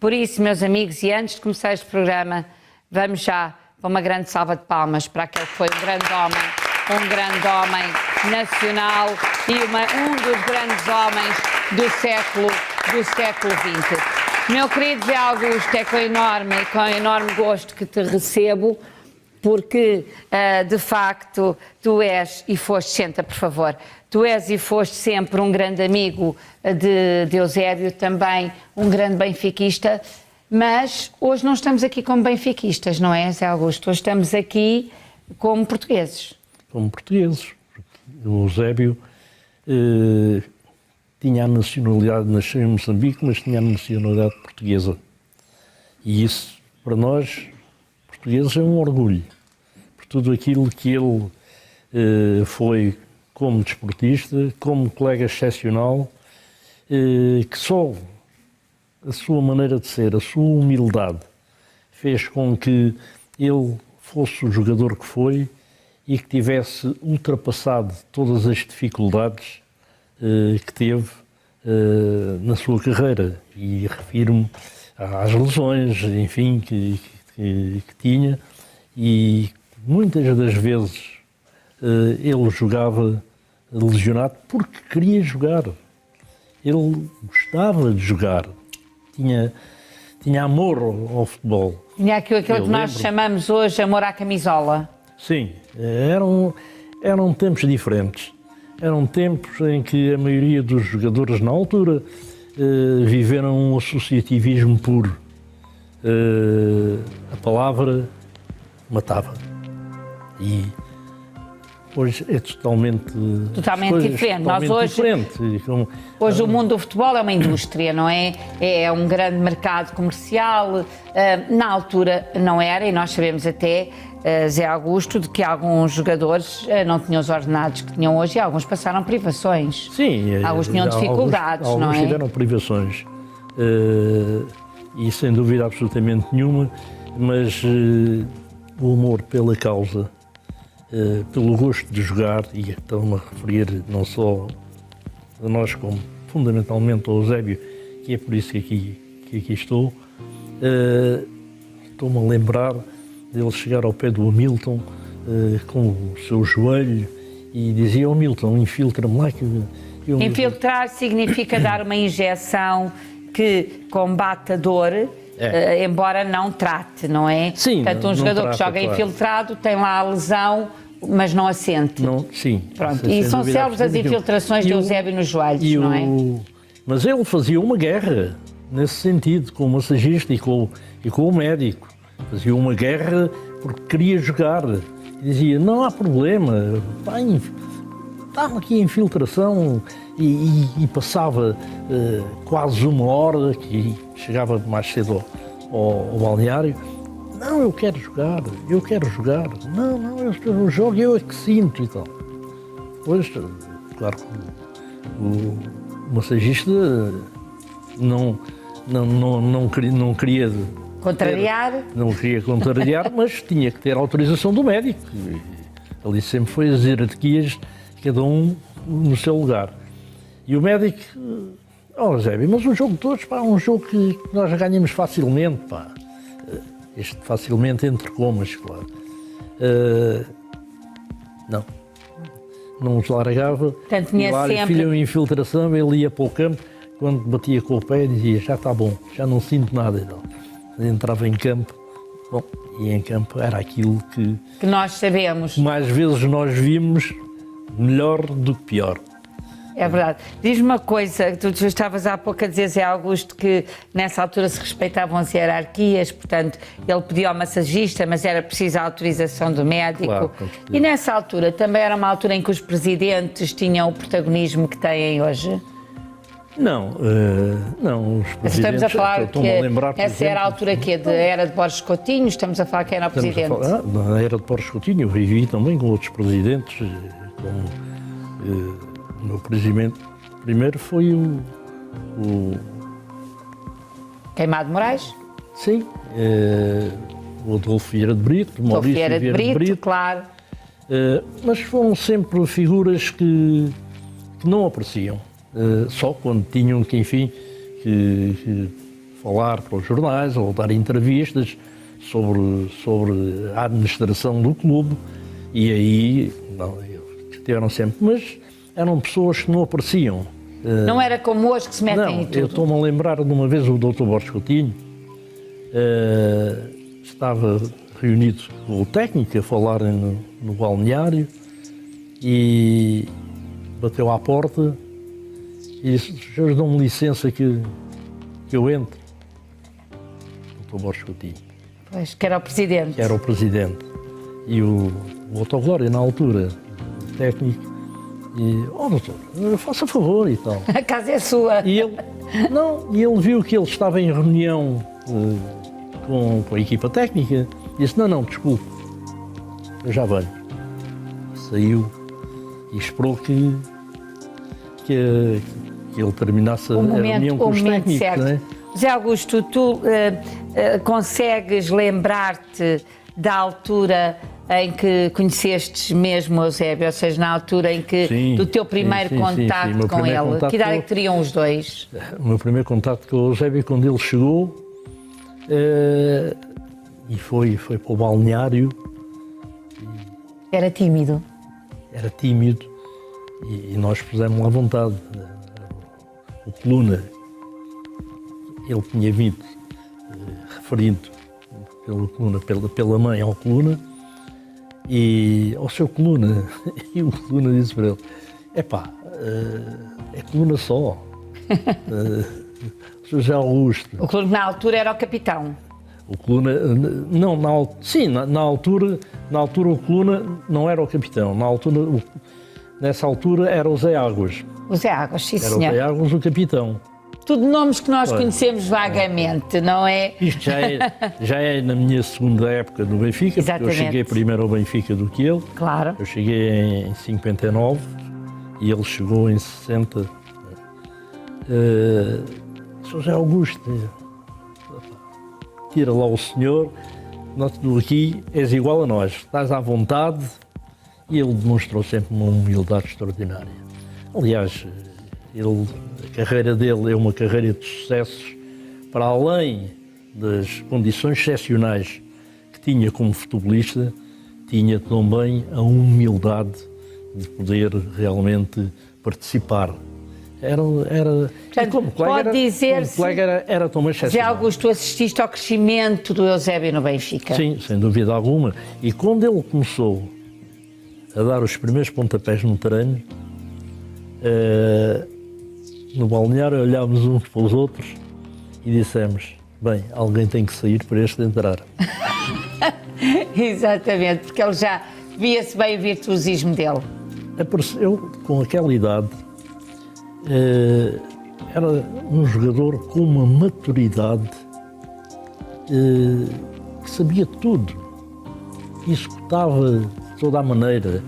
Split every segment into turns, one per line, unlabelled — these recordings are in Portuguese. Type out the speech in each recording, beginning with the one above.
Por isso, meus amigos, e antes de começar este programa, vamos já para uma grande salva de palmas para aquele que foi um grande homem nacional e um dos grandes homens do século XX. Meu querido Zé Augusto, é com enorme gosto que te recebo, porque, de facto, tu és e foste, senta, por favor, tu és e foste sempre um grande amigo de Eusébio, também um grande benfiquista, mas hoje não estamos aqui como benfiquistas, não é, Zé Augusto? Hoje estamos aqui como portugueses.
Como portugueses. O Eusébio tinha a nacionalidade, nasceu em Moçambique, mas tinha a nacionalidade portuguesa. E isso, para nós, portugueses, é um orgulho. Por tudo aquilo que ele foi como desportista, como colega excepcional, que só a sua maneira de ser, a sua humildade, fez com que ele fosse o jogador que foi e que tivesse ultrapassado todas as dificuldades que teve na sua carreira. E refiro-me às lesões, enfim, que tinha, e muitas das vezes ele jogava lesionado porque queria jogar. Ele gostava de jogar, tinha amor ao futebol.
Tinha aquilo que nós chamamos hoje amor à camisola.
Sim, eram tempos diferentes. Eram tempos em que a maioria dos jogadores na altura viveram um associativismo puro. A palavra matava. E hoje é totalmente
diferente. Nós hoje o mundo do futebol é uma indústria, não é? É um grande mercado comercial. Na altura não era, e nós sabemos até, Zé Augusto, de que alguns jogadores não tinham os ordenados que tinham hoje e alguns passaram privações.
Sim.
Alguns tinham dificuldades, não é?
Alguns tiveram privações. E sem dúvida absolutamente nenhuma, mas o amor pela causa, pelo gosto de jogar, e estou-me a referir não só a nós, como fundamentalmente ao Eusébio, que é por isso que aqui estou, estou-me a lembrar dele chegar ao pé do Hamilton com o seu joelho e dizia: Hamilton, infiltra-me lá.
Infiltrar significa dar uma injeção que combate a dor, embora não trate, não é?
Sim.
Portanto, um jogador que joga infiltrado tem lá a lesão, mas não a sente.
Sim.
Pronto. E são célebres as infiltrações de Eusébio nos joelhos, não é?
Mas ele fazia uma guerra nesse sentido, com o massagista e com o médico. Fazia uma guerra porque queria jogar. E dizia: não há problema, estava aqui a infiltração. E passava quase uma hora, que chegava mais cedo ao balneário. Não, eu quero jogar. Não, eu jogo, eu é que sinto e tal. Pois, claro que o massagista não queria contrariar, mas tinha que ter a autorização do médico. Ali sempre foi as hierarquias, cada um no seu lugar. E o médico: Eusébio, mas o jogo de todos, um jogo que nós ganhamos facilmente, Este facilmente entre comas, claro. Não os largava.
Portanto, tinha sempre...
Filho, uma infiltração, ele ia para o campo, quando batia com o pé dizia: já está bom, já não sinto nada. Então, entrava em campo, e em campo era aquilo que
nós sabemos.
Mais vezes nós vimos melhor do que pior.
É verdade. Diz-me uma coisa, tu estavas há pouco a dizer, Zé Augusto, que nessa altura se respeitavam as hierarquias, portanto, ele pedia ao massagista, mas era preciso a autorização do médico.
Claro,
e nessa altura também era uma altura em que os presidentes tinham o protagonismo que têm hoje?
Não, os presidentes...
Estamos a falar que essa era a altura que era de Borges Coutinho, estamos a falar que era o presidente.
Na era de Borges Coutinho, eu vivi também com outros presidentes, o meu presidente primeiro foi o
Queimado Moraes?
Sim, o Adolfo Vieira de Brito, o Maurício Vieira de Brito,
claro.
Mas foram sempre figuras que não apareciam, só quando tinham que, enfim, que falar para os jornais ou dar entrevistas sobre a administração do clube, e aí tiveram sempre, mas eram pessoas que não apareciam.
Não era como hoje que se metem em tudo.
Eu estou-me a lembrar de uma vez o Dr. Borges Coutinho estava reunido com o técnico a falar no balneário e bateu à porta e disse: "Senhores, dão-me licença que eu entre." O Dr. Borges Coutinho.
Pois, que era o presidente.
Que era o presidente. E o Otto Glória, na altura, o técnico, e: "Oh, doutor, faça favor e tal."
A casa é sua.
E ele viu que ele estava em reunião com a equipa técnica e disse: não, desculpe, eu já venho." Saiu e esperou que ele terminasse a reunião com os técnicos.
Certo.
Não é?
José Augusto, tu consegues lembrar-te da altura em que conhecestes mesmo o Eusébio, ou seja, na altura em que do teu primeiro contacto com ele, que idade é que teriam os dois?
O meu primeiro contacto com o Eusébio, quando ele chegou, e foi para o balneário.
Era tímido?
Era tímido e nós pusemos-lo à vontade. O Coluna, ele tinha vindo referido pelo Coluna, pela mãe ao Coluna, e ao seu Coluna, e o Coluna disse para ele: "Epá, é Coluna só." O Sr. José Augusto.
O Coluna na altura era o capitão.
O Coluna, não, na altura o Coluna não era o capitão, nessa altura era o Zé Águas.
O Zé Águas, sim, senhor.
Era o Zé Águas o capitão.
Tudo nomes que nós conhecemos vagamente, não é?
Isto já é na minha segunda época do Benfica, porque eu cheguei primeiro ao Benfica do que ele.
Claro.
Eu cheguei em 59 e ele chegou em 60. Sr. José Augusto, tira lá o senhor, nós aqui és igual a nós, estás à vontade, e ele demonstrou sempre uma humildade extraordinária. Aliás, a carreira dele é uma carreira de sucessos, para além das condições excepcionais que tinha como futebolista, tinha também a humildade de poder realmente participar.
Portanto,
como colega, era também excepcional.
José Augusto, tu assististe ao crescimento do Eusébio no Benfica?
Sim, sem dúvida alguma. E quando ele começou a dar os primeiros pontapés no terreno, no balneário olhámos uns para os outros e dissemos: bem, alguém tem que sair para este entrar.
Exatamente, porque ele já via-se bem o virtuosismo dele.
Apareceu com aquela idade. Era um jogador com uma maturidade, que sabia tudo, executava de toda a maneira.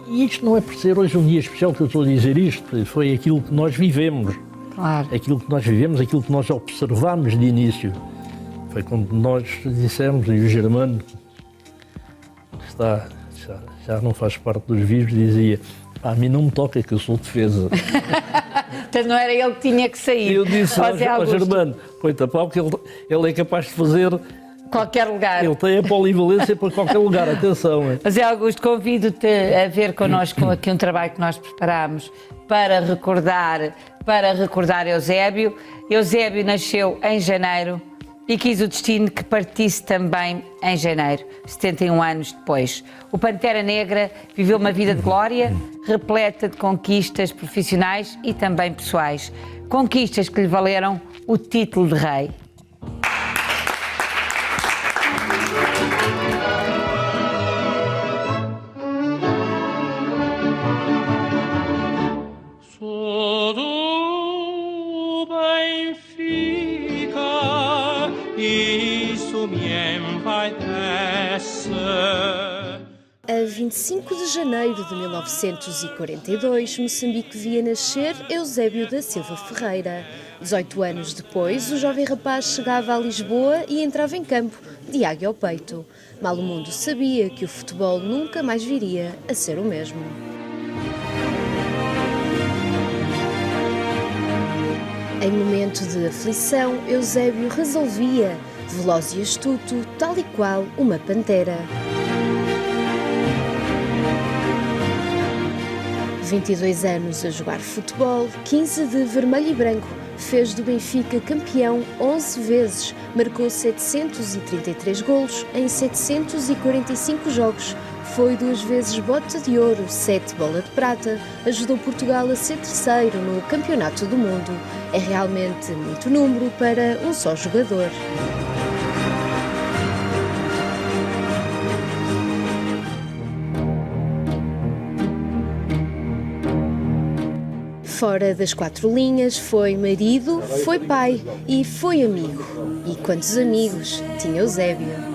E isto não é por ser hoje um dia especial que eu estou a dizer isto, foi aquilo que nós vivemos.
Claro.
Aquilo que nós vivemos, aquilo que nós observámos de início. Foi quando nós dissemos, e o Germano, que já não faz parte dos vivos, dizia: a mim não me toca, que eu sou defesa.
Portanto, não era ele que tinha que sair.
Eu disse ao Germano: põe-te a pau, porque ele é capaz de fazer
qualquer lugar.
Ele tem a polivalência para qualquer lugar, atenção.
José Augusto, convido-te a ver connosco aqui um trabalho que nós preparámos para recordar Eusébio. Eusébio nasceu em janeiro e quis o destino que partisse também em janeiro, 71 anos depois. O Pantera Negra viveu uma vida de glória, repleta de conquistas profissionais e também pessoais. Conquistas que lhe valeram o título de rei.
A 25 de janeiro de 1942, Moçambique via nascer Eusébio da Silva Ferreira. 18 anos depois, o jovem rapaz chegava a Lisboa e entrava em campo, de águia ao peito. Mal o mundo sabia que o futebol nunca mais viria a ser o mesmo. Em momento de aflição, Eusébio resolvia, veloz e astuto, tal e qual uma pantera. 22 anos a jogar futebol, 15 de vermelho e branco, fez do Benfica campeão 11 vezes, marcou 733 golos em 745 jogos, foi 2 vezes Bota de Ouro, 7 Bola de Prata, ajudou Portugal a ser terceiro no Campeonato do Mundo. É realmente muito número para um só jogador. Fora das 4 linhas, foi marido, foi pai e foi amigo. E quantos amigos tinha Eusébio?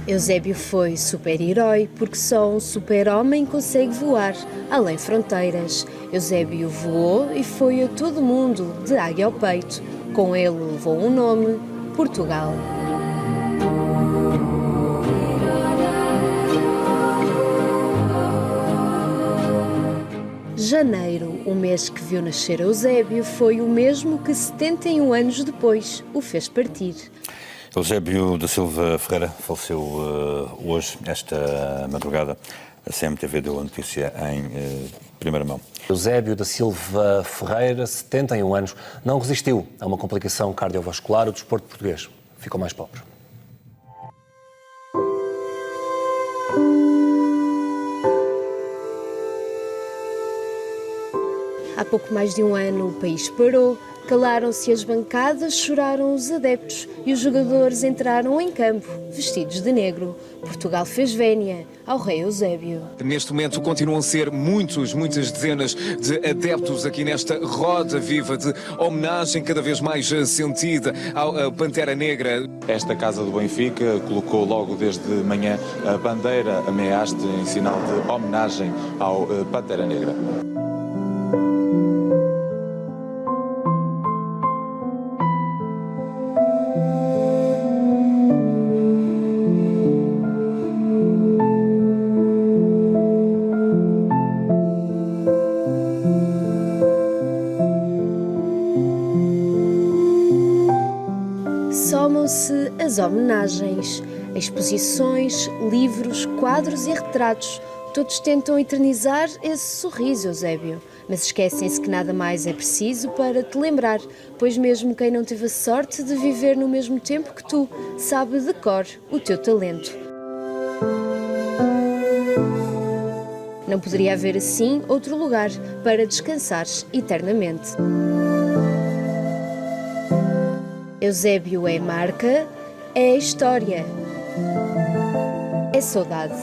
Eusébio foi super-herói porque só um super-homem consegue voar além fronteiras. Eusébio voou e foi a todo mundo, de águia ao peito. Com ele levou um nome, Portugal. Janeiro, o mês que viu nascer Eusébio, foi o mesmo que 71 anos depois o fez partir.
Eusébio da Silva Ferreira faleceu hoje, esta madrugada. A CMTV deu a notícia em primeira mão.
Eusébio da Silva Ferreira, 71 anos, não resistiu a uma complicação cardiovascular. O desporto português ficou mais pobre.
Há pouco mais de um ano o país parou, calaram-se as bancadas, choraram os adeptos e os jogadores entraram em campo, vestidos de negro. Portugal fez vénia ao rei Eusébio.
Neste momento continuam a ser muitas dezenas de adeptos aqui nesta roda viva de homenagem cada vez mais sentida ao Pantera Negra.
Esta Casa do Benfica colocou logo desde manhã a bandeira a meia haste em sinal de homenagem ao Pantera Negra.
Somam-se as homenagens, exposições, livros, quadros e retratos. Todos tentam eternizar esse sorriso, Eusébio, mas esquecem-se que nada mais é preciso para te lembrar, pois mesmo quem não teve a sorte de viver no mesmo tempo que tu, sabe de cor o teu talento. Não poderia haver assim outro lugar para descansares eternamente. Eusébio é marca, é história, é saudade.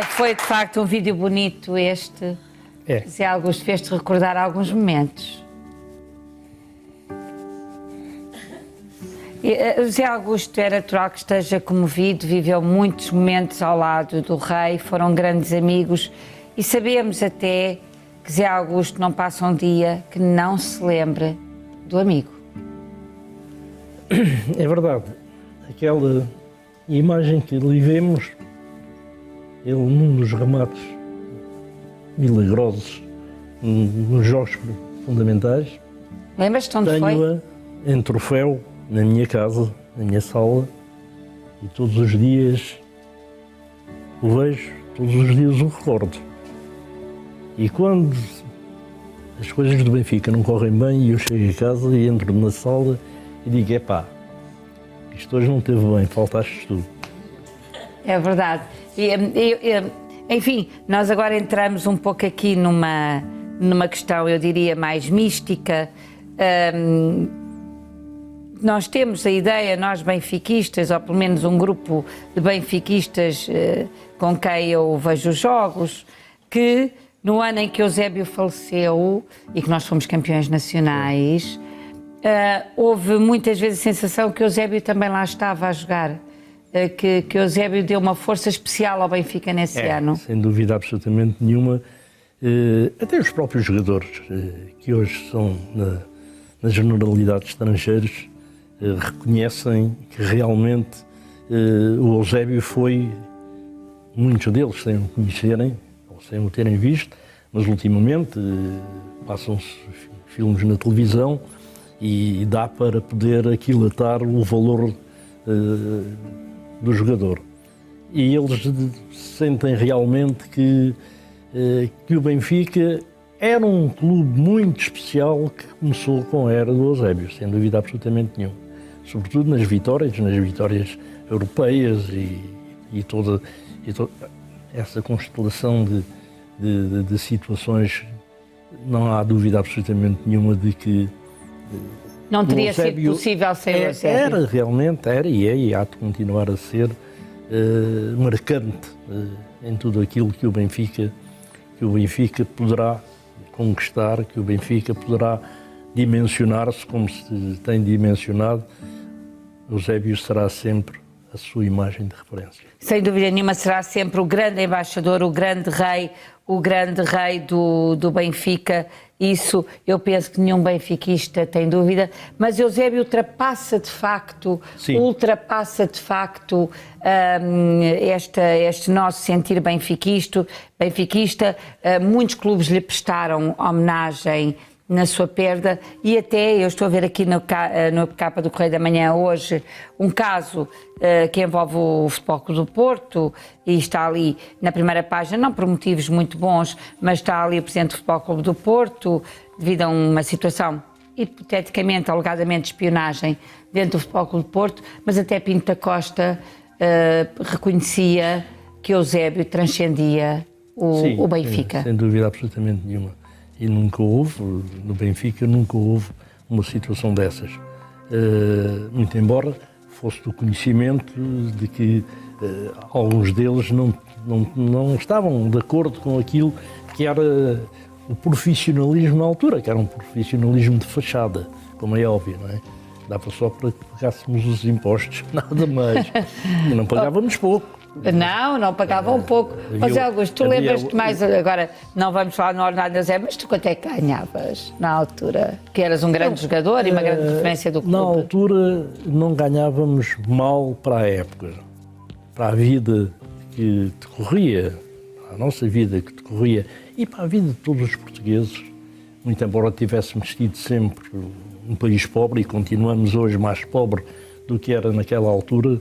Foi de facto um vídeo bonito este. Zé Augusto fez-te recordar alguns momentos. Zé Augusto é natural que esteja comovido, viveu muitos momentos ao lado do rei, foram grandes amigos e sabemos até que Zé Augusto não passa um dia que não se lembre do amigo.
É verdade. Aquela imagem que ali vemos, ele num dos remates milagrosos nos jogos fundamentais.
Lembras-te onde foi?
Tenho-a em troféu na minha casa, na minha sala, e todos os dias o vejo, todos os dias o recordo. E quando as coisas do Benfica não correm bem, eu chego a casa e entro na sala e digo, epá, isto hoje não esteve bem, faltaste tu.
É verdade. Enfim, nós agora entramos um pouco aqui numa questão, eu diria, mais mística. nós temos a ideia, nós benfiquistas, ou pelo menos um grupo de benfiquistas com quem eu vejo os jogos, que no ano em que Eusébio faleceu e que nós fomos campeões nacionais, houve muitas vezes a sensação que Eusébio também lá estava a jogar, que Eusébio deu uma força especial ao Benfica nesse ano.
Sem dúvida absolutamente nenhuma. Até os próprios jogadores, que hoje são na generalidade estrangeiros, reconhecem que realmente o Eusébio foi, muitos deles sem o conhecerem, ou sem o terem visto, mas ultimamente passam-se filmes na televisão e dá para poder aquilatar o valor do jogador. E eles sentem realmente que o Benfica era um clube muito especial que começou com a era do Eusébio, sem dúvida absolutamente nenhuma. Sobretudo nas vitórias europeias e toda essa constelação de situações, não há dúvida absolutamente nenhuma de que
não teria sido possível sem o Eusébio.
Era realmente, e há de continuar a ser marcante em tudo aquilo que o Benfica poderá conquistar, que o Benfica poderá dimensionar-se como se tem dimensionado. Eusébio será sempre a sua imagem de referência.
Sem dúvida nenhuma, será sempre o grande embaixador, o grande rei do Benfica. Isso eu penso que nenhum benfiquista tem dúvida, mas Eusébio ultrapassa de facto este nosso sentir benfiquista. Muitos clubes lhe prestaram homenagem na sua perda e até, eu estou a ver aqui no capa do Correio da Manhã hoje, um caso que envolve o Futebol Clube do Porto e está ali na primeira página, não por motivos muito bons, mas está ali o Presidente do Futebol Clube do Porto, devido a uma situação, hipoteticamente, alegadamente, de espionagem dentro do Futebol Clube do Porto, mas até Pinto da Costa reconhecia que Eusébio transcendia o Benfica.
Sem dúvida absolutamente nenhuma. E nunca houve, no Benfica, uma situação dessas. Muito embora fosse do conhecimento de que alguns deles não estavam de acordo com aquilo que era o profissionalismo na altura, que era um profissionalismo de fachada, como é óbvio, não é? Dava só para que pagássemos os impostos, nada mais. E não pagávamos pouco.
Não pagavam pouco. Mas Augusto, tu lembras-te mais, agora não vamos falar no ordenado da Zé, mas tu quanto é que ganhavas na altura? Que eras um grande jogador e uma grande referência do clube.
Na altura não ganhávamos mal para a época, para a vida que decorria, para a nossa vida que decorria e para a vida de todos os portugueses, muito embora tivéssemos tido sempre um país pobre e continuamos hoje mais pobre do que era naquela altura.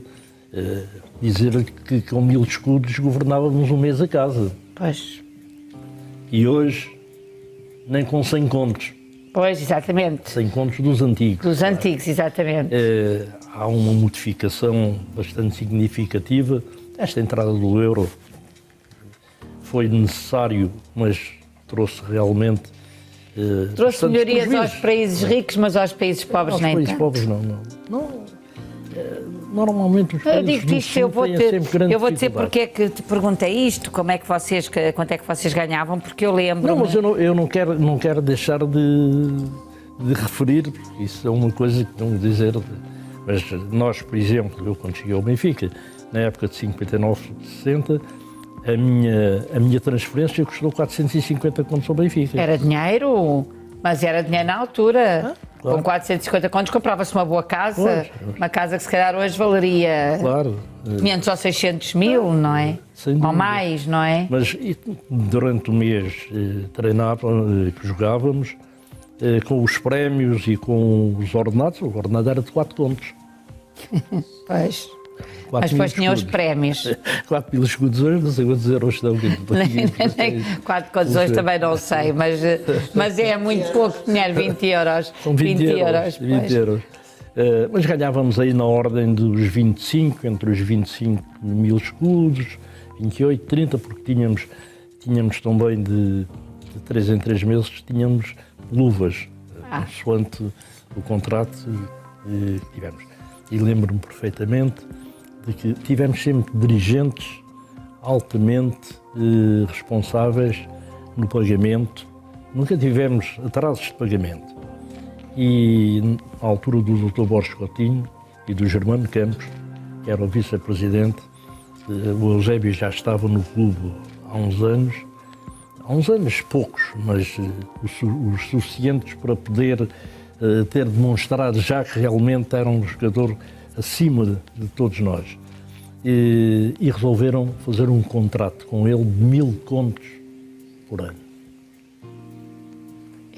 Dizer que com 1000 escudos governávamos um mês a casa.
Pois.
E hoje, nem com 100 contos.
Pois, exatamente.
100 contos dos antigos.
Dos antigos, exatamente.
Há uma modificação bastante significativa. Esta entrada do euro foi necessário, mas trouxe realmente...
trouxe melhorias aos países ricos, mas aos países pobres nem tanto.
Aos países pobres não. Normalmente os países
digo-te isto, eu vou dizer porque é que te perguntei isto, quanto é que vocês ganhavam, porque eu lembro.
Não, mas eu não quero deixar de referir, porque isso é uma coisa que não dizer. Mas nós, por exemplo, eu quando cheguei ao Benfica, na época de 59-60, a minha transferência custou 450 contos ao Benfica.
Era dinheiro? Mas era dinheiro na altura.
Claro.
Com 450 contos comprava-se uma boa casa, uma casa que se calhar hoje valeria 500 ou 600 mil, não é? Ou mais, não é?
Mas durante o mês que jogávamos, com os prémios e com os ordenados, o ordenado era de 4 contos.
Pois. Mas depois tinha os prémios.
4.000 escudos hoje, não sei quantos euros estão.
4 contos hoje também não sei, mas é muito pouco dinheiro, 20 euros.
São 20 euros. Mas ganhávamos aí na ordem dos 25, entre os 25 mil escudos, 28, 30, porque tínhamos também de 3 em 3 meses, tínhamos luvas, consoante o contrato que tivemos. E lembro-me perfeitamente de que tivemos sempre dirigentes altamente responsáveis no pagamento. Nunca tivemos atrasos de pagamento. E na altura do Dr. Borges Coutinho e do Germano Campos, que era o vice-presidente, o Eusébio já estava no clube há uns anos poucos, mas os suficientes para poder ter demonstrado já que realmente era um jogador acima de todos nós. E resolveram fazer um contrato com ele de 1000 contos por ano.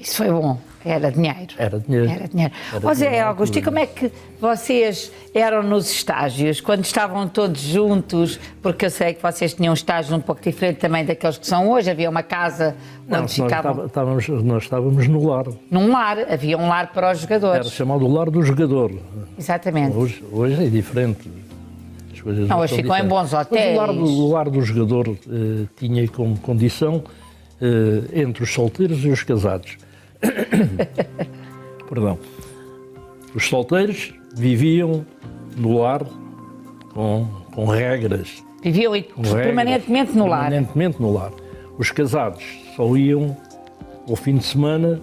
Isso foi bom. Era dinheiro.
Era dinheiro.
Era dinheiro.
Era
Ó Zé
dinheiro.
Augusto, e como é que vocês eram nos estágios, quando estavam todos juntos? Porque eu sei que vocês tinham um estágio um pouco diferente também daqueles que são hoje. Havia uma casa onde ficavam...
Nós estávamos no lar.
Num lar. Havia um lar para os jogadores.
Era chamado o lar do jogador.
Exatamente.
Hoje é diferente. As coisas
Não, hoje
são
ficam em
diferentes.
bons hotéis.
Mas o lar do jogador tinha como condição entre os solteiros e os casados. Perdão. Os solteiros viviam no lar com regras.
Viviam permanentemente no lar.
Permanentemente no lar. Os casados só iam ao fim de semana,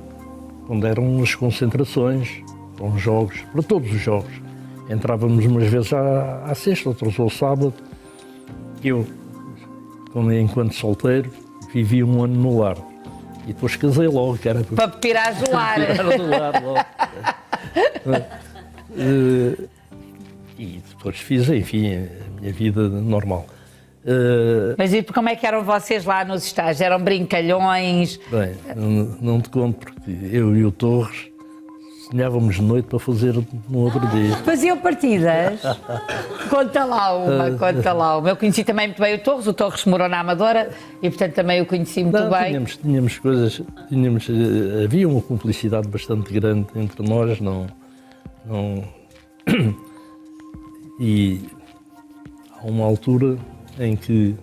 quando eram as concentrações, para os jogos, para todos os jogos. Entrávamos umas vezes à sexta, outras ao sábado. Eu, enquanto solteiro, vivi um ano no lar. E depois casei logo, que era
para tirar do lar.
Era do lar logo. E depois fiz, enfim, a minha vida normal.
Mas e como é que eram vocês lá nos estágios? Eram brincalhões?
Bem, não te conto, porque eu e o Torres sonhávamos de noite para fazer no outro dia.
Faziam partidas? Conta lá uma. Eu conheci também muito bem o Torres morou na Amadora e, portanto, também o conheci muito bem.
Tínhamos coisas, havia uma cumplicidade bastante grande entre nós, e há uma altura em que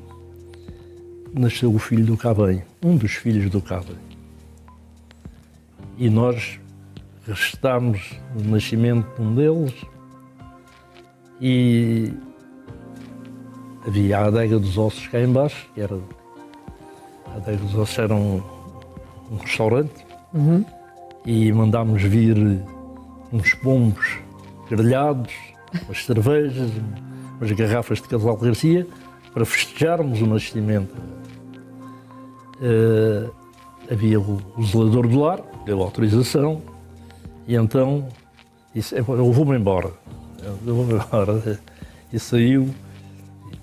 nasceu o filho do Cavém, um dos filhos do Cavém. E nós registámos o nascimento de um deles e havia a Adega dos Ossos cá em baixo, que era... A Adega dos Ossos era um restaurante e mandámos vir uns pombos grelhados, umas cervejas, umas garrafas de Casal Garcia para festejarmos o nascimento. Havia o zelador do lar, deu autorização. E então disse, eu vou-me embora. E saiu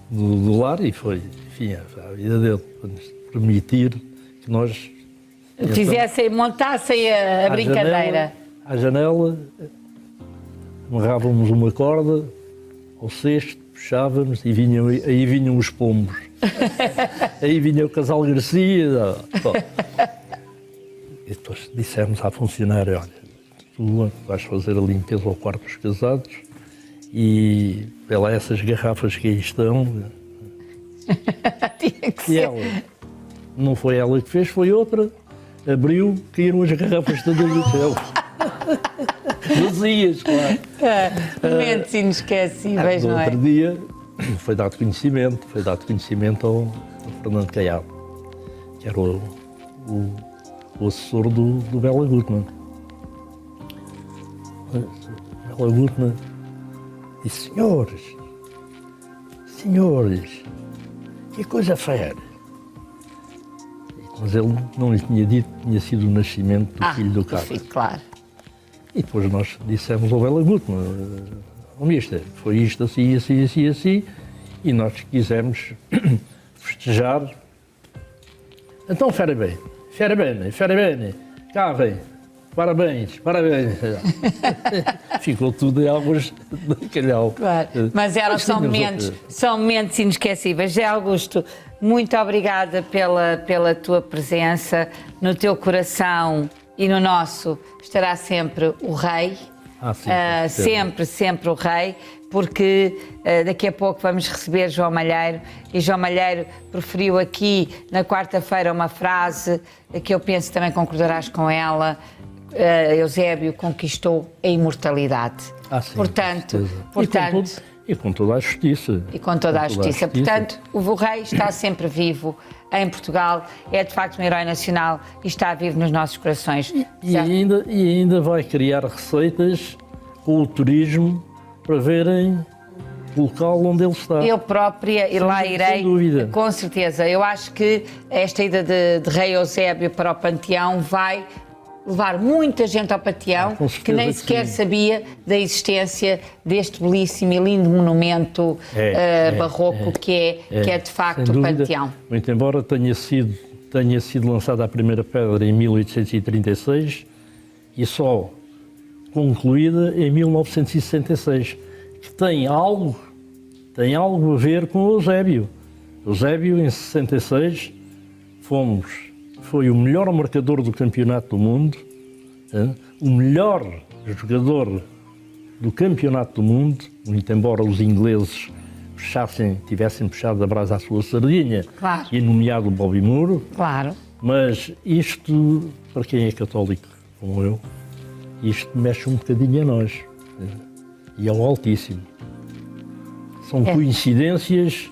do lar e foi, enfim, a vida dele, para nos permitir que nós...
montassem a brincadeira.
À janela, amarrávamos uma corda ao cesto, puxávamos e aí vinham os pombos. Aí vinha o Casal Garcia. E depois dissemos à funcionária, olha, tu vais fazer a limpeza ao quarto dos casados e vê lá essas garrafas que aí estão.
Tinha que
E
ser.
ela, não foi ela que fez, foi outra, abriu, caíram as garrafas todas do chão. Vazias, claro.
Momentos inesquecíveis, não é?
No outro dia foi dado conhecimento ao Fernando Caiado, que era o assessor do Bela Gutmann. Bela Gutmann disse, senhores, que coisa fera. Mas ele não lhe tinha dito que tinha sido o nascimento do filho do Carlos.
Claro.
E depois nós dissemos ao Bela Gutmann, mister, foi isto assim, e nós quisemos festejar. Então, fera bem, cá vem, parabéns. Ficou tudo em águas de calhau.
Claro. Mas são momentos inesquecíveis. Zé Augusto, muito obrigada pela tua presença. No teu coração e no nosso estará sempre o rei. Sempre o rei, porque daqui a pouco vamos receber João Malheiro e João Malheiro preferiu aqui na quarta-feira uma frase que eu penso também concordarás com ela, Eusébio conquistou a imortalidade.
Sim,
Portanto,
e com toda a justiça.
E com toda a justiça. Portanto, o rei está sempre vivo em Portugal, é de facto um herói nacional e está vivo nos nossos corações.
E ainda vai criar receitas com o turismo para verem o local onde ele está.
Eu própria e lá irei,
sem dúvida.
Com certeza. Eu acho que esta ida de rei Eusébio para o Panteão vai levar muita gente ao Panteão que nem sequer sabia da existência deste belíssimo e lindo monumento barroco que é de facto o Panteão.
Muito embora tenha sido lançada a primeira pedra em 1836 e só concluída em 1966, que tem algo a ver com o Eusébio. Eusébio, em 66, foi o melhor marcador do campeonato do mundo, o melhor jogador do campeonato do mundo, muito embora os ingleses tivessem puxado a brasa à sua sardinha,
claro,
e nomeado o Bobby Moore.
Claro.
Mas isto, para quem é católico como eu, isto mexe um bocadinho a nós, e ao Altíssimo. São coincidências.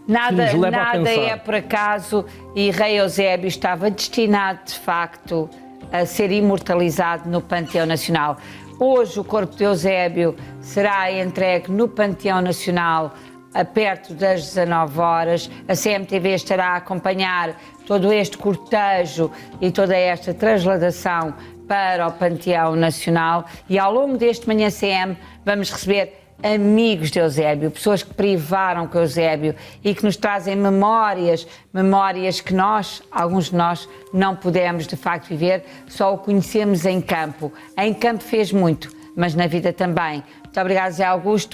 Nada é por acaso, e rei Eusébio estava destinado, de facto, a ser imortalizado no Panteão Nacional. Hoje o corpo de Eusébio será entregue no Panteão Nacional a perto das 19 horas. A CMTV estará a acompanhar todo este cortejo e toda esta transladação para o Panteão Nacional, e ao longo deste Manhã CM vamos receber amigos de Eusébio, pessoas que privaram com Eusébio e que nos trazem memórias que alguns de nós, não pudemos de facto viver, só o conhecemos em campo. Em campo fez muito, mas na vida também. Muito obrigada, Zé Augusto.